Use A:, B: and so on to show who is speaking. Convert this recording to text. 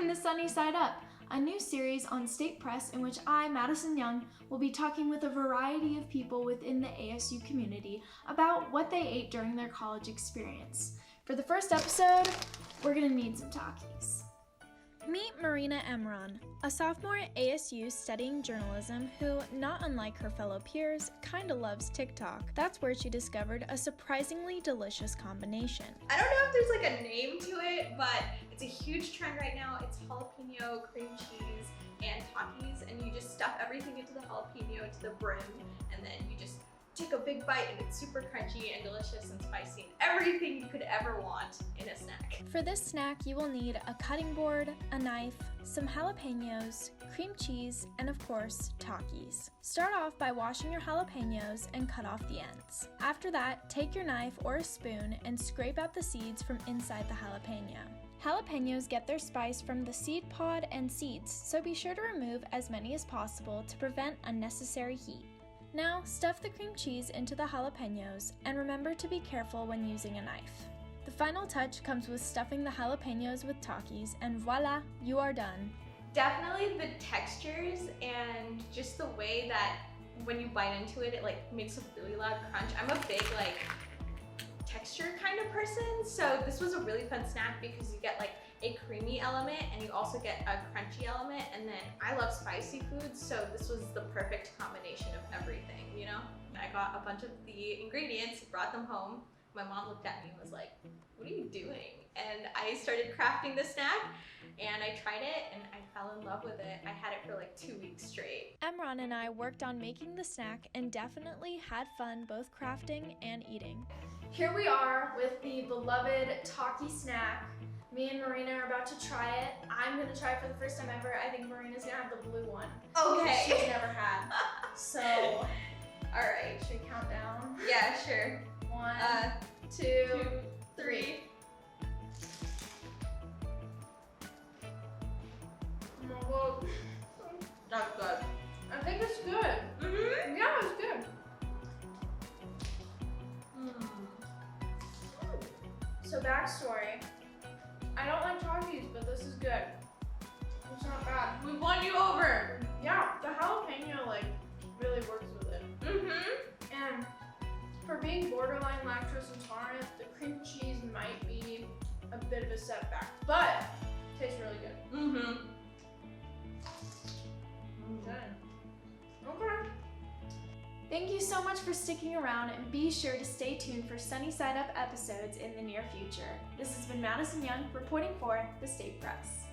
A: Welcome to Sunny Side Up, a new series on State Press in which I, Madison Young, will be talking with a variety of people within the ASU community about what they ate during their college experience. For the first episode, we're gonna need some Takis. Meet Marina Emron, a sophomore at ASU studying journalism who, not unlike her fellow peers, kinda loves TikTok. That's where she discovered a surprisingly delicious combination.
B: I don't know if there's like a name to it, but it's a huge trend right now. It's jalapeno, cream cheese, and Takis, and you just stuff everything into the jalapeno to the brim, and then you just take a big bite, and it's super crunchy and delicious and spicy and everything you could ever want in a snack.
A: For this snack, you will need a cutting board, a knife, some jalapenos, cream cheese, and of course, Takis. Start off by washing your jalapenos and cut off the ends. After that, take your knife or a spoon and scrape out the seeds from inside the jalapeno. Jalapenos get their spice from the seed pod and seeds, so be sure to remove as many as possible to prevent unnecessary heat. Now, stuff the cream cheese into the jalapenos and remember to be careful when using a knife. The final touch comes with stuffing the jalapenos with Takis, and voila, you are done.
B: Definitely the textures and just the way that when you bite into it, it like makes a really loud crunch. I'm a big like texture kind of person, so this was a really fun snack because you get like a creamy element and you also get a crunchy element, and then I love spicy foods, so this was the perfect combination of everything, you know? I got a bunch of the ingredients, brought them home. My mom looked at me and was like, "What are you doing?" And I started crafting the snack and I tried it and I fell in love with it. I had it for like 2 weeks straight.
A: Emron and I worked on making the snack and definitely had fun both crafting and eating. Here we are with the beloved Taki snack. Me and Marina are about to try it. I'm gonna try it for the first time ever. I think Marina's gonna have the blue one.
B: Okay.
A: She's never had. So, all right, should we count down?
B: Yeah, sure.
A: 1, 2, 3. Well,
B: That's good.
A: I think it's good.
B: Mm-hmm.
A: Yeah, it's good. So backstory, I don't like Takis, but this is good. It's not bad.
B: We won you over.
A: Yeah, the jalapeno like really works with it.
B: Mm-hmm.
A: And for being borderline lactose intolerant, the cream cheese might be a bit of a setback, but it tastes really good.
B: Mm-hmm.
A: Good. Okay. Thank you so much for sticking around, and be sure to stay tuned for Sunny Side Up episodes in the near future. This has been Madison Young reporting for the State Press.